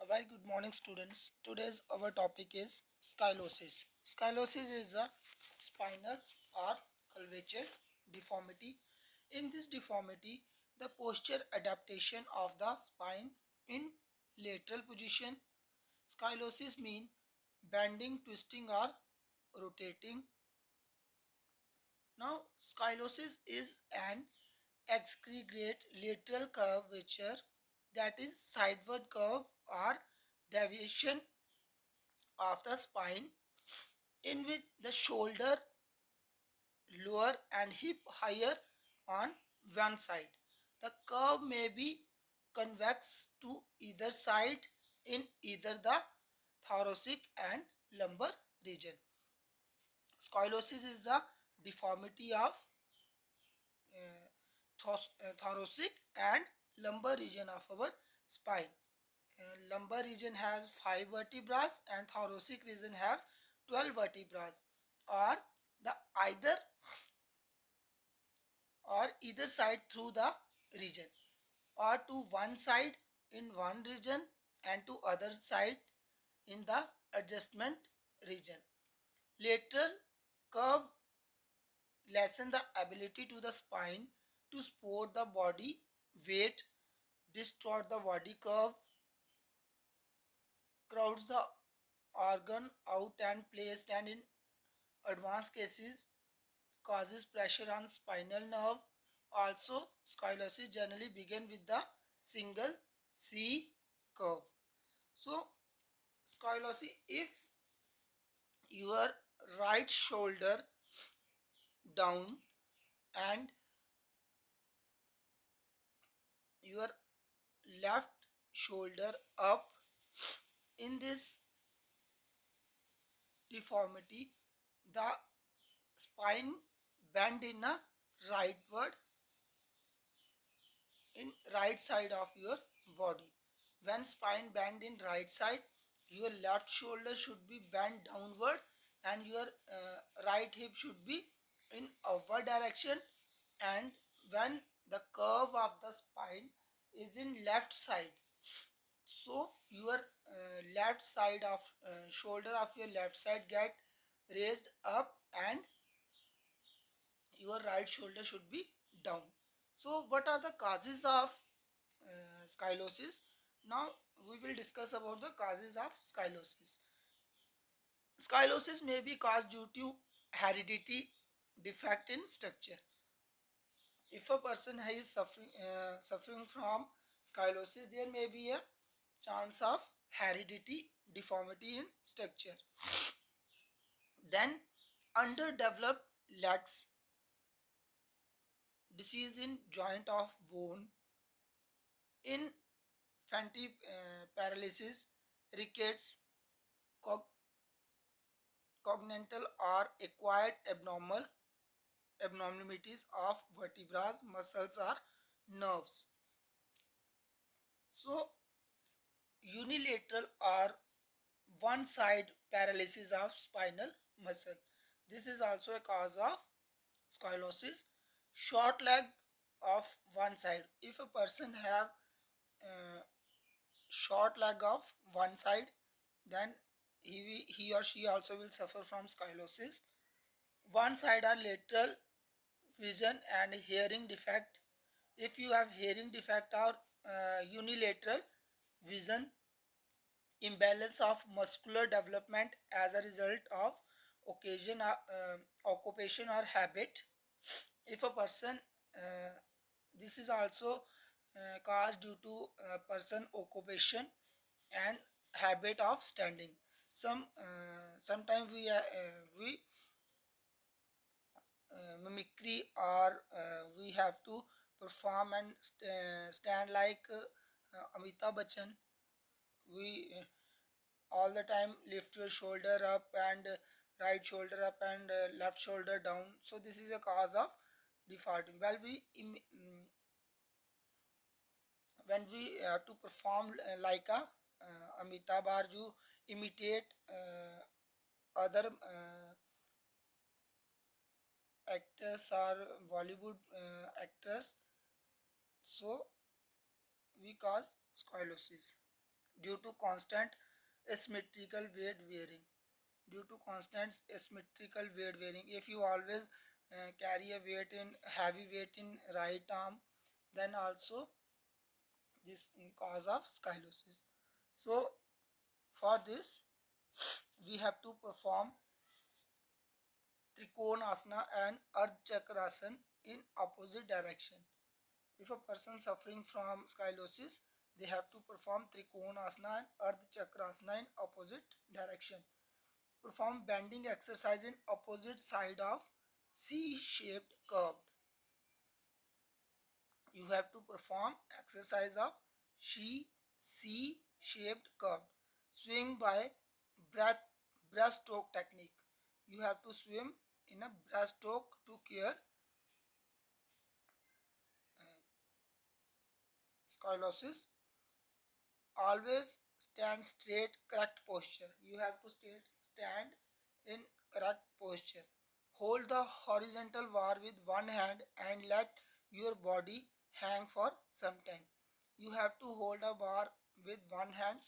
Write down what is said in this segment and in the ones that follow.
A very good morning, students. Today's our topic is scoliosis. Scoliosis is a spinal or curvature deformity. In this deformity, the posture adaptation of the spine in lateral position. Scoliosis mean bending, twisting, or rotating. Now, scoliosis is an aggregate lateral curvature, that is sideward curve or deviation of the spine in which the shoulder lower and hip higher on one side. The curve may be convex to either side in either the thoracic and lumbar region. Scoliosis is the deformity of thoracic and lumbar region of our spine. Lumbar region has 5 vertebrae and thoracic region have 12 vertebrae, or the either side through the region, or to one side in one region and to other side in the adjustment region. Lateral curve lessen the ability to the spine to support the body weight, distort the body curve, crowds the organ out and placed, and in advanced cases causes pressure on spinal nerve. Also, scoliosis generally begin with the single C curve. So, scoliosis, if your right shoulder down and your left shoulder up, in this deformity, the spine bend in a rightward in right side of your body. When spine bend in right side, your left shoulder should be bent downward and your right hip should be in upward direction. And when the curve of the spine is in left side, so your left side of shoulder of your left side get raised up and your right shoulder should be down. So what are the causes of scoliosis? Now we will discuss about the causes of scoliosis. Scoliosis may be caused due to heredity defect in structure. If a person is suffering from scoliosis, there may be a chance of heredity deformity in structure. Then underdeveloped legs, disease in joint of bone, infantile paralysis, rickets, congenital or acquired abnormalities of vertebrae, muscles, or nerves. So, unilateral or one side paralysis of spinal muscle. This is also a cause of scoliosis. Short leg of one side. If a person have short leg of one side, then he or she also will suffer from scoliosis. One side are lateral vision and hearing defect. If you have hearing defect or unilateral vision, imbalance of muscular development as a result of occasion occupation or habit. If a person this is also caused due to person occupation and habit of standing. Sometimes we mimicry, or we have to perform and stand like Amitabh Bachchan. We all the time lift your shoulder up and right shoulder up and left shoulder down. So this is a cause of defaulting. Well, when we have to perform like a Amitabh, or you imitate other actors or Bollywood actors, so we cause scoliosis. due to constant asymmetrical weight bearing. Due to constant asymmetrical weight bearing, if you always carry a weight in heavy weight in right arm, then also this cause of scoliosis. So for this we have to perform Trikonasana and Ardha Chakrasana in opposite direction. If a person suffering from scoliosis, they have to perform Trikonasana and Ardha Chakrasana in opposite direction. Perform bending exercise in opposite side of C-shaped curve. You have to perform exercise of C-shaped curve. Swing by breath breaststroke technique. You have to swim in a breaststroke to cure scoliosis. Always stand straight, correct posture. You have to stand in correct posture. Hold the horizontal bar with one hand and let your body hang for some time. You have to hold a bar with one hand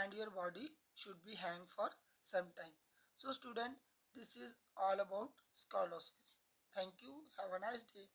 and your body should be hang for some time. So student, this is all about scoliosis. Thank you. Have a nice day.